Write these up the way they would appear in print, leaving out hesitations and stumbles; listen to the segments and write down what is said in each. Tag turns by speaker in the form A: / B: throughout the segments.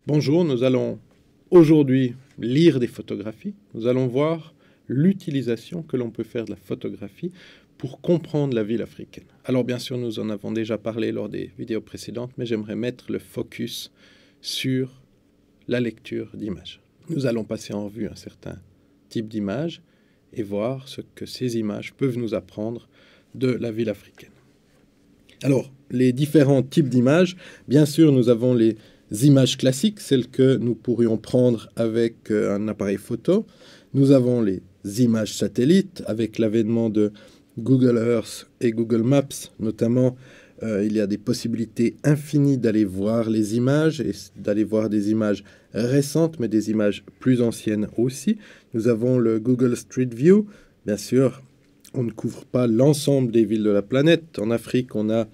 A: Bonjour, nous allons aujourd'hui lire des photographies. Nous allons voir l'utilisation que l'on peut faire de la photographie pour comprendre la ville africaine. Alors bien sûr, nous en avons déjà parlé lors des vidéos précédentes, mais j'aimerais mettre le focus sur la lecture d'images. Nous allons passer en revue un certain type d'images et voir ce que ces images peuvent nous apprendre de la ville africaine. Alors, les différents types d'images, bien sûr, nous avons les images classiques, celles que nous pourrions prendre avec un appareil photo. Nous avons les images satellites avec l'avènement de Google Earth et Google Maps, notamment. Il y a des possibilités infinies d'aller voir les images et d'aller voir des images récentes, mais des images plus anciennes aussi. Nous avons le Google Street View. Bien sûr, on ne couvre pas l'ensemble des villes de la planète. En Afrique, on a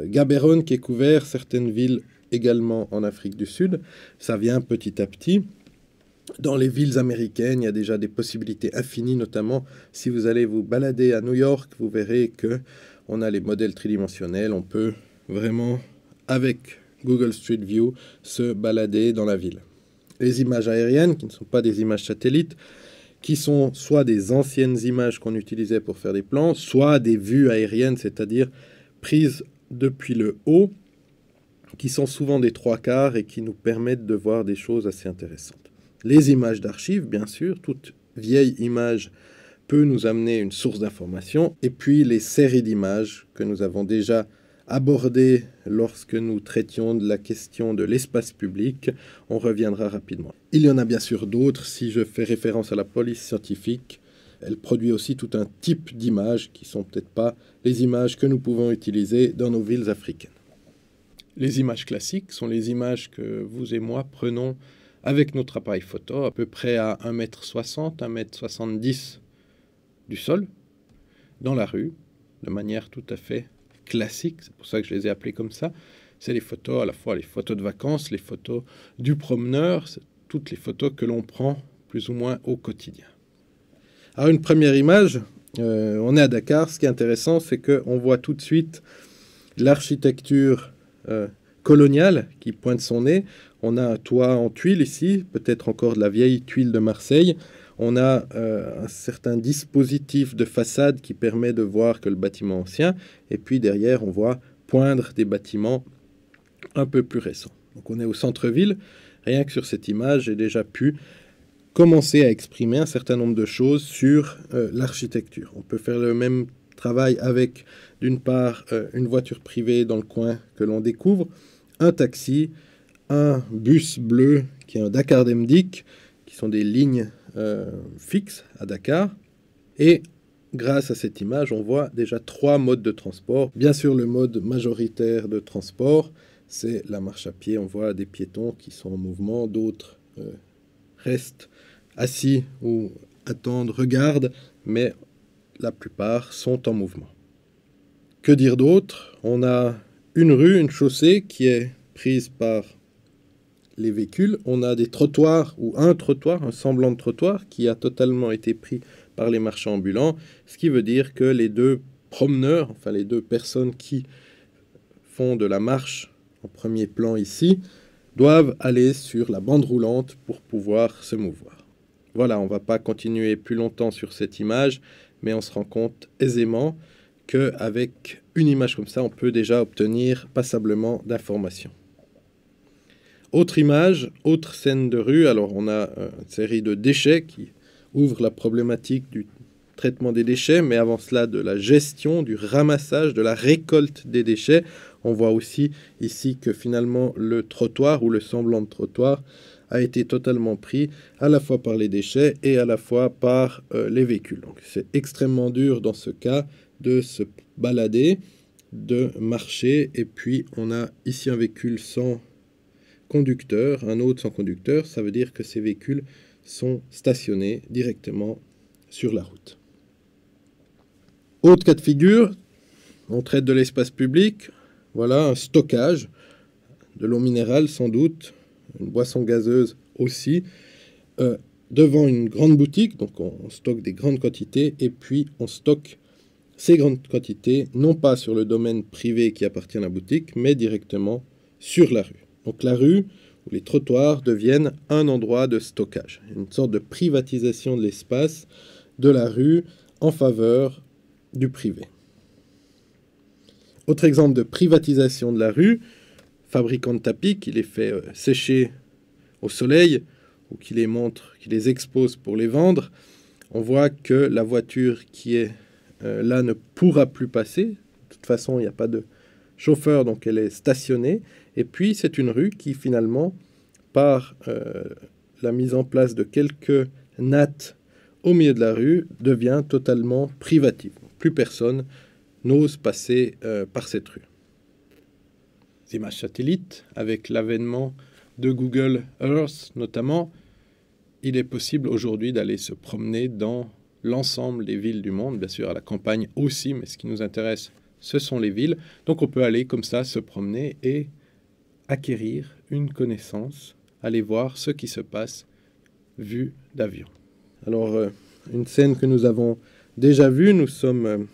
A: Gaborone qui est couvert, certaines villes également en Afrique du Sud. Ça vient petit à petit. Dans les villes américaines, il y a déjà des possibilités infinies, notamment si vous allez vous balader à New York, vous verrez qu'on a les modèles tridimensionnels. On peut vraiment, avec Google Street View, se balader dans la ville. Les images aériennes, qui ne sont pas des images satellites, qui sont soit des anciennes images qu'on utilisait pour faire des plans, soit des vues aériennes, c'est-à-dire prises depuis le haut, qui sont souvent des trois quarts et qui nous permettent de voir des choses assez intéressantes. Les images d'archives, bien sûr, toute vieille image peut nous amener une source d'information, et puis les séries d'images que nous avons déjà abordées lorsque nous traitions de la question de l'espace public. On reviendra rapidement. Il y en a bien sûr d'autres. Si je fais référence à la police scientifique, elle produit aussi tout un type d'images qui ne sont peut-être pas les images que nous pouvons utiliser dans nos villes africaines. Les images classiques sont les images que vous et moi prenons avec notre appareil photo, à peu près à 1,60 m, 1,70 m du sol, dans la rue, de manière tout à fait classique. C'est pour ça que je les ai appelées comme ça. C'est les photos, à la fois les photos de vacances, les photos du promeneur, c'est toutes les photos que l'on prend plus ou moins au quotidien. Alors une première image, on est à Dakar. Ce qui est intéressant, c'est qu'on voit tout de suite l'architecture coloniale qui pointe son nez. On a un toit en tuiles ici, peut-être encore de la vieille tuile de Marseille. On a un certain dispositif de façade qui permet de voir que le bâtiment est ancien. Et puis derrière, on voit poindre des bâtiments un peu plus récents. Donc on est au centre-ville. Rien que sur cette image, j'ai déjà pu commencer à exprimer un certain nombre de choses sur l'architecture. On peut faire le même travail avec, d'une part, une voiture privée dans le coin que l'on découvre, un taxi, un bus bleu qui est un Dakar Demdik, qui sont des lignes fixes à Dakar. Et grâce à cette image, on voit déjà 3 modes de transport. Bien sûr, le mode majoritaire de transport, c'est la marche à pied. On voit des piétons qui sont en mouvement, d'autres restent assis ou attendent, regardent, mais la plupart sont en mouvement. Que dire d'autre? On a une rue, une chaussée qui est prise par les véhicules. On a des trottoirs ou un trottoir, un semblant de trottoir qui a totalement été pris par les marchands ambulants, ce qui veut dire que les deux promeneurs, enfin les deux personnes qui font de la marche en premier plan ici, doivent aller sur la bande roulante pour pouvoir se mouvoir. Voilà, on ne va pas continuer plus longtemps sur cette image, mais on se rend compte aisément qu'avec une image comme ça, on peut déjà obtenir passablement d'informations. Autre image, autre scène de rue. Alors on a une série de déchets qui ouvre la problématique du traitement des déchets, mais avant cela de la gestion, du ramassage, de la récolte des déchets. On voit aussi ici que finalement le trottoir ou le semblant de trottoir a été totalement pris à la fois par les déchets et à la fois par les véhicules. Donc c'est extrêmement dur dans ce cas de se balader, de marcher, et puis on a ici un véhicule sans conducteur, un autre sans conducteur. Ça veut dire que ces véhicules sont stationnés directement sur la route. Autre cas de figure, on traite de l'espace public. Voilà un stockage de l'eau minérale sans doute, une boisson gazeuse aussi, devant une grande boutique. Donc on stocke des grandes quantités, et puis on stocke ces grandes quantités non pas sur le domaine privé qui appartient à la boutique, mais directement sur la rue. Donc la rue ou les trottoirs deviennent un endroit de stockage, une sorte de privatisation de l'espace de la rue en faveur du privé. Autre exemple de privatisation de la rue, fabricant de tapis qui les fait sécher au soleil ou qui les montre, qui les expose pour les vendre, on voit que la voiture qui est là ne pourra plus passer. De toute façon, il n'y a pas de chauffeur, donc elle est stationnée. Et puis, c'est une rue qui, finalement, par la mise en place de quelques nattes au milieu de la rue, devient totalement privative. Plus personne n'ose passer par cette rue. Les images satellites, avec l'avènement de Google Earth notamment, il est possible aujourd'hui d'aller se promener dans l'ensemble des villes du monde, bien sûr à la campagne aussi, mais ce qui nous intéresse, ce sont les villes. Donc on peut aller comme ça se promener et acquérir une connaissance, aller voir ce qui se passe vu d'avion. Alors, une scène que nous avons déjà vue, nous sommes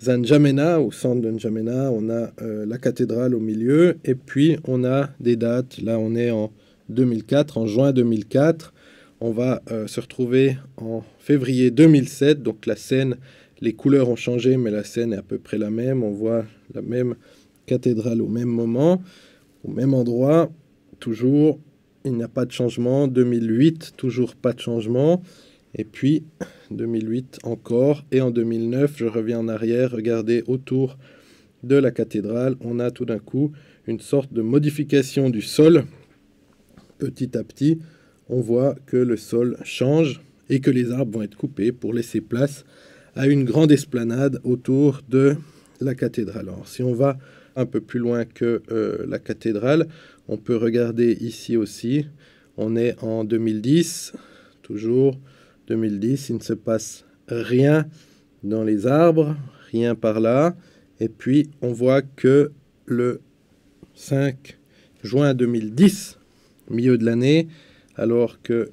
A: à N'Djamena, au centre de N'Djamena, on a la cathédrale au milieu, et puis on a des dates, là on est en 2004, en juin 2004, on va se retrouver en février 2007, donc la scène, les couleurs ont changé, mais la scène est à peu près la même, on voit la même cathédrale au même moment, au même endroit, toujours, il n'y a pas de changement, 2008, toujours pas de changement, et puis 2008 encore, et en 2009, je reviens en arrière, regardez autour de la cathédrale, on a tout d'un coup une sorte de modification du sol. Petit à petit, on voit que le sol change et que les arbres vont être coupés pour laisser place à une grande esplanade autour de la cathédrale. Alors, si on va un peu plus loin que la cathédrale, on peut regarder ici aussi, on est en 2010, toujours 2010, il ne se passe rien dans les arbres, rien par là, et puis on voit que le 5 juin 2010, milieu de l'année, alors que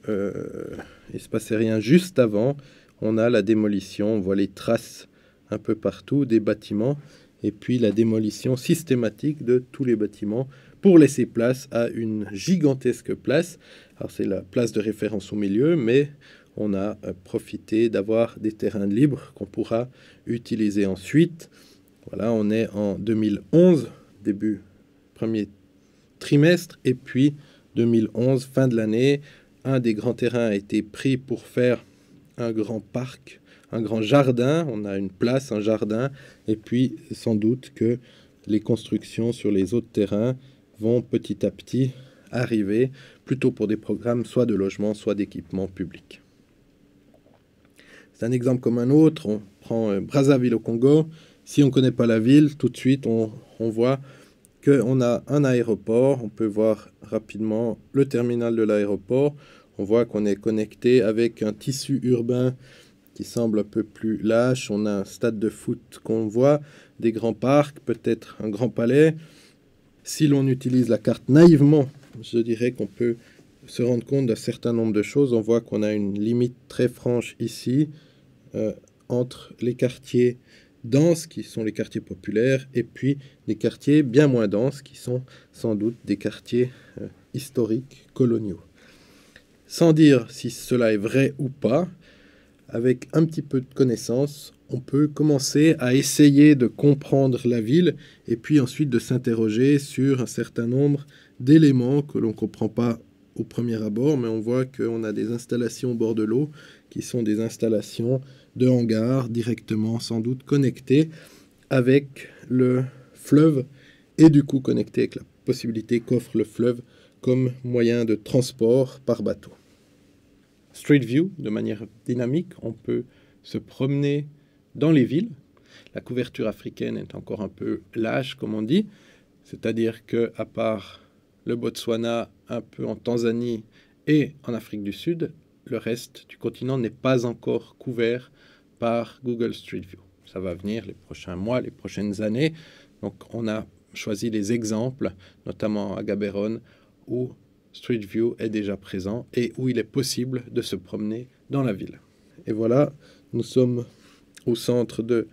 A: il se passait rien juste avant, on a la démolition, on voit les traces un peu partout des bâtiments, et puis la démolition systématique de tous les bâtiments pour laisser place à une gigantesque place. Alors c'est la place de référence au milieu, mais on a profité d'avoir des terrains libres qu'on pourra utiliser ensuite. Voilà, on est en 2011, début premier trimestre, et puis 2011, fin de l'année, un des grands terrains a été pris pour faire un grand parc, un grand jardin. On a une place, un jardin, et puis sans doute que les constructions sur les autres terrains vont petit à petit arriver, plutôt pour des programmes soit de logement, soit d'équipement public. C'est un exemple comme un autre. On prend Brazzaville au Congo. Si on ne connaît pas la ville, tout de suite, on voit qu'on a un aéroport. On peut voir rapidement le terminal de l'aéroport. On voit qu'on est connecté avec un tissu urbain qui semble un peu plus lâche. On a un stade de foot qu'on voit, des grands parcs, peut-être un grand palais. Si l'on utilise la carte naïvement, je dirais qu'on peut se rendre compte d'un certain nombre de choses. On voit qu'on a une limite très franche ici entre les quartiers denses, qui sont les quartiers populaires, et puis des quartiers bien moins denses, qui sont sans doute des quartiers historiques, coloniaux. Sans dire si cela est vrai ou pas, avec un petit peu de connaissance, on peut commencer à essayer de comprendre la ville et puis ensuite de s'interroger sur un certain nombre d'éléments que l'on ne comprend pas au premier abord, mais on voit qu'on a des installations au bord de l'eau qui sont des installations de hangars directement sans doute connectées avec le fleuve et du coup connectées avec la possibilité qu'offre le fleuve comme moyen de transport par bateau. Street View, de manière dynamique, on peut se promener dans les villes. La couverture africaine est encore un peu lâche, comme on dit, c'est-à-dire qu'à part le Botswana, un peu en Tanzanie et en Afrique du Sud, le reste du continent n'est pas encore couvert par Google Street View. Ça va venir les prochains mois, les prochaines années. Donc on a choisi les exemples, notamment à Gaborone, où Street View est déjà présent et où il est possible de se promener dans la ville. Et voilà, nous sommes au centre de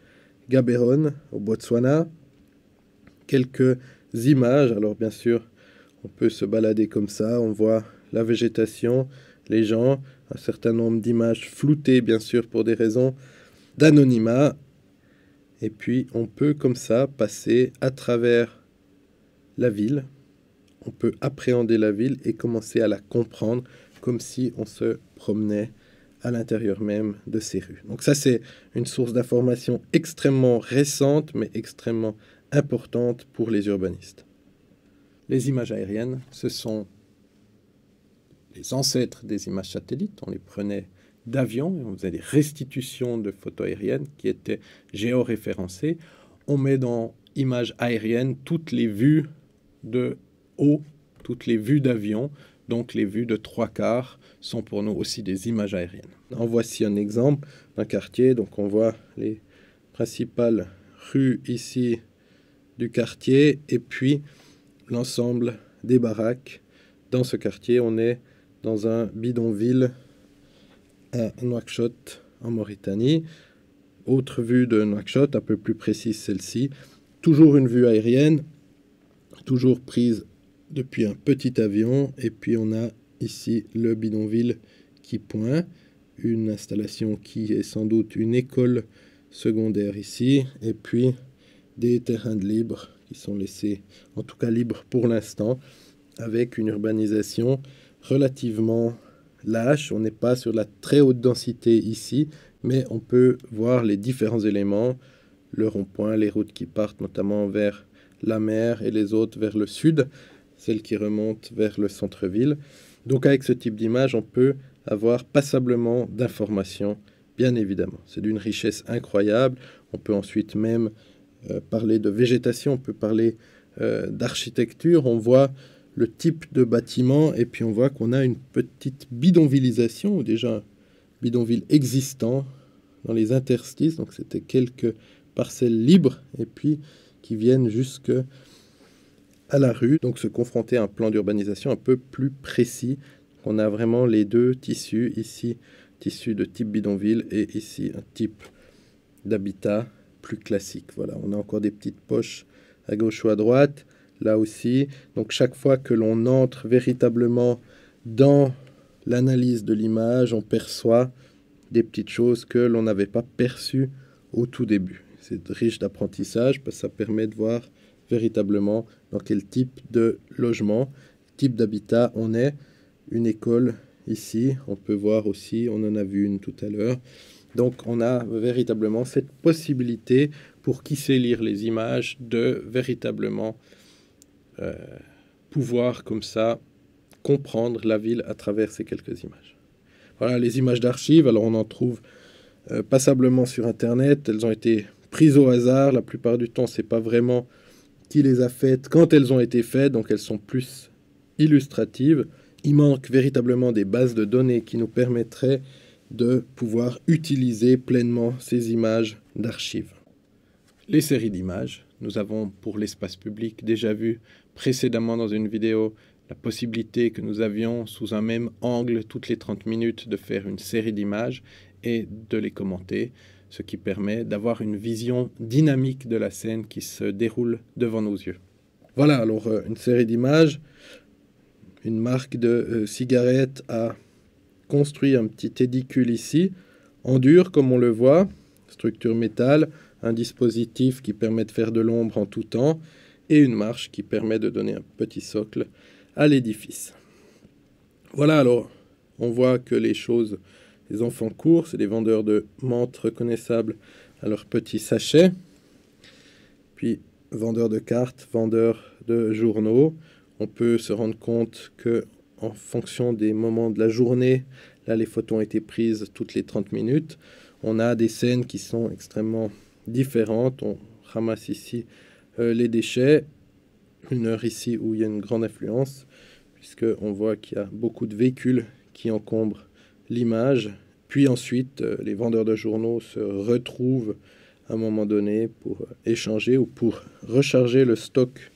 A: Gaborone, au Botswana. Quelques images. Alors bien sûr, On peut se balader comme ça, on voit la végétation, les gens, un certain nombre d'images floutées, bien sûr, pour des raisons d'anonymat. Et puis, on peut comme ça passer à travers la ville. On peut appréhender la ville et commencer à la comprendre comme si on se promenait à l'intérieur même de ces rues. Donc ça, c'est une source d'information extrêmement récente, mais extrêmement importante pour les urbanistes. Les images aériennes, ce sont les ancêtres des images satellites. On les prenait d'avions et on faisait des restitutions de photos aériennes qui étaient géoréférencées. On met dans images aériennes toutes les vues de haut, toutes les vues d'avion. Donc les vues de 3/4 sont pour nous aussi des images aériennes. En voici un exemple d'un quartier. Donc on voit les principales rues ici du quartier et puis l'ensemble des baraques. Dans ce quartier, on est dans un bidonville à Nouakchott, en Mauritanie. Autre vue de Nouakchott, un peu plus précise celle-ci. Toujours une vue aérienne, toujours prise depuis un petit avion. Et puis on a ici le bidonville qui pointe, une installation qui est sans doute une école secondaire ici. Et puis des terrains de libre qui sont laissés, en tout cas libres pour l'instant, avec une urbanisation relativement lâche. On n'est pas sur la très haute densité ici, mais on peut voir les différents éléments, le rond-point, les routes qui partent notamment vers la mer et les autres vers le sud, celles qui remontent vers le centre-ville. Donc avec ce type d'image, on peut avoir passablement d'informations, bien évidemment. C'est d'une richesse incroyable. On peut ensuite même parler de végétation, on peut parler d'architecture. On voit le type de bâtiment et puis on voit qu'on a une petite bidonvillisation, ou déjà un bidonville existant dans les interstices. Donc c'était quelques parcelles libres et puis qui viennent jusque à la rue. Donc se confronter à un plan d'urbanisation un peu plus précis. On a vraiment les deux tissus, ici tissu de type bidonville et ici un type d'habitat plus classique. Voilà, on a encore des petites poches à gauche ou à droite, là aussi. Donc chaque fois que l'on entre véritablement dans l'analyse de l'image, on perçoit des petites choses que l'on n'avait pas perçues au tout début. C'est riche d'apprentissage parce que ça permet de voir véritablement dans quel type de logement, type d'habitat on est. Une école ici, on peut voir aussi, on en a vu une tout à l'heure. Donc on a véritablement cette possibilité pour qui sait lire les images de véritablement pouvoir comme ça comprendre la ville à travers ces quelques images. Voilà les images d'archives, alors on en trouve passablement sur internet, elles ont été prises au hasard, la plupart du temps c'est pas vraiment qui les a faites quand elles ont été faites, donc elles sont plus illustratives. Il manque véritablement des bases de données qui nous permettraient de pouvoir utiliser pleinement ces images d'archives. Les séries d'images, nous avons pour l'espace public déjà vu précédemment dans une vidéo la possibilité que nous avions sous un même angle toutes les 30 minutes de faire une série d'images et de les commenter, ce qui permet d'avoir une vision dynamique de la scène qui se déroule devant nos yeux. Voilà, alors une série d'images, une marque de cigarettes a construit un petit édicule ici, en dur comme on le voit, structure métal, un dispositif qui permet de faire de l'ombre en tout temps, et une marche qui permet de donner un petit socle à l'édifice. Voilà, alors on voit que les enfants courent, c'est des vendeurs de menthe reconnaissables à leurs petits sachets, puis vendeurs de cartes, vendeurs de journaux. On peut se rendre compte que en fonction des moments de la journée, là les photos ont été prises toutes les 30 minutes, on a des scènes qui sont extrêmement différentes. On ramasse ici les déchets, une heure ici où il y a une grande influence, puisqu'on voit qu'il y a beaucoup de véhicules qui encombrent l'image. Puis ensuite, les vendeurs de journaux se retrouvent à un moment donné pour échanger ou pour recharger le stock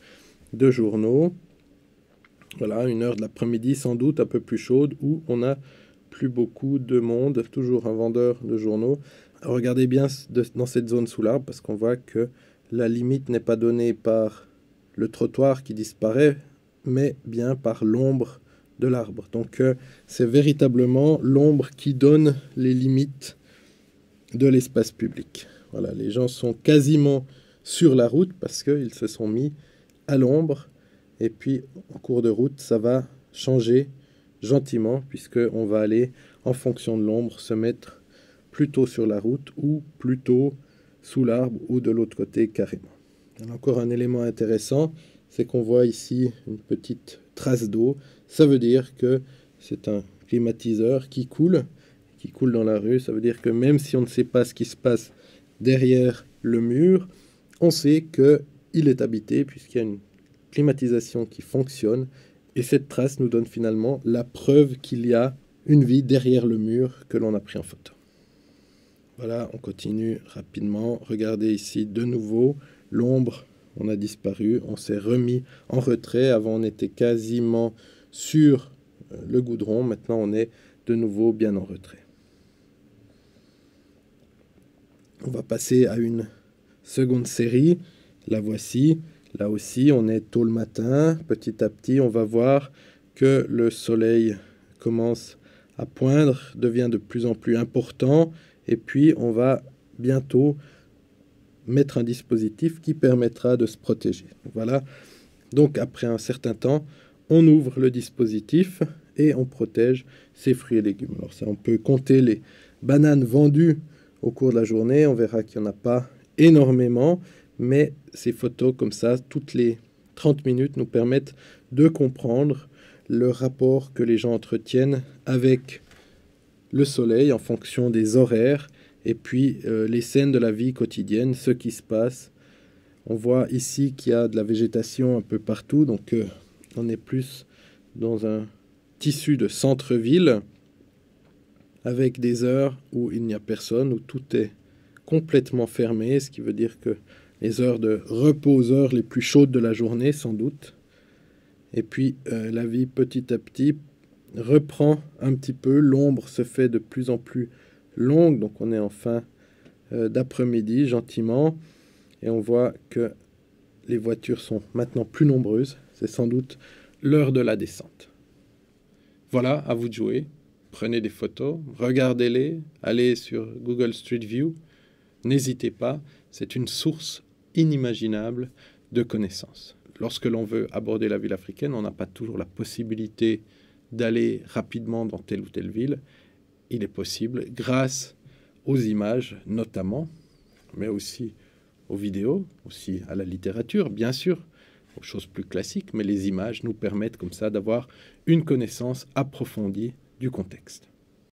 A: de journaux. Voilà, une heure de l'après-midi sans doute un peu plus chaude où on n'a plus beaucoup de monde, toujours un vendeur de journaux. Regardez bien dans cette zone sous l'arbre parce qu'on voit que la limite n'est pas donnée par le trottoir qui disparaît mais bien par l'ombre de l'arbre. Donc c'est véritablement l'ombre qui donne les limites de l'espace public. Voilà, les gens sont quasiment sur la route parce qu'ils se sont mis à l'ombre. Et puis, en cours de route, ça va changer gentiment puisqu'on va aller, en fonction de l'ombre, se mettre plutôt sur la route ou plutôt sous l'arbre ou de l'autre côté carrément. Alors, encore un élément intéressant, c'est qu'on voit ici une petite trace d'eau. Ça veut dire que c'est un climatiseur qui coule dans la rue. Ça veut dire que même si on ne sait pas ce qui se passe derrière le mur, on sait qu'il est habité puisqu'il y a une climatisation qui fonctionne. Et cette trace nous donne finalement la preuve qu'il y a une vie derrière le mur que l'on a pris en photo. Voilà, on continue rapidement. Regardez ici de nouveau l'ombre. On a disparu, on s'est remis en retrait. Avant, on était quasiment sur le goudron. Maintenant, on est de nouveau bien en retrait. On va passer à une seconde série. La voici. Là aussi, on est tôt le matin. Petit à petit, on va voir que le soleil commence à poindre, devient de plus en plus important. Et puis, on va bientôt mettre un dispositif qui permettra de se protéger. Voilà. Donc, après un certain temps, on ouvre le dispositif et on protège ses fruits et légumes. Alors ça, on peut compter les bananes vendues au cours de la journée. On verra qu'il n'y en a pas énormément, mais ces photos comme ça, toutes les 30 minutes, nous permettent de comprendre le rapport que les gens entretiennent avec le soleil en fonction des horaires et puis les scènes de la vie quotidienne, ce qui se passe. On voit ici qu'il y a de la végétation un peu partout, donc on est plus dans un tissu de centre-ville avec des heures où il n'y a personne, où tout est complètement fermé, ce qui veut dire que les heures de repos, heures les plus chaudes de la journée sans doute. Et puis la vie petit à petit reprend un petit peu, l'ombre se fait de plus en plus longue, donc on est en fin d'après-midi gentiment, et on voit que les voitures sont maintenant plus nombreuses, c'est sans doute l'heure de la descente. Voilà, à vous de jouer, prenez des photos, regardez-les, allez sur Google Street View, n'hésitez pas, c'est une source inimaginable de connaissances. Lorsque l'on veut aborder la ville africaine, on n'a pas toujours la possibilité d'aller rapidement dans telle ou telle ville. Il est possible, grâce aux images notamment, mais aussi aux vidéos, aussi à la littérature, bien sûr, aux choses plus classiques, mais les images nous permettent comme ça d'avoir une connaissance approfondie du contexte.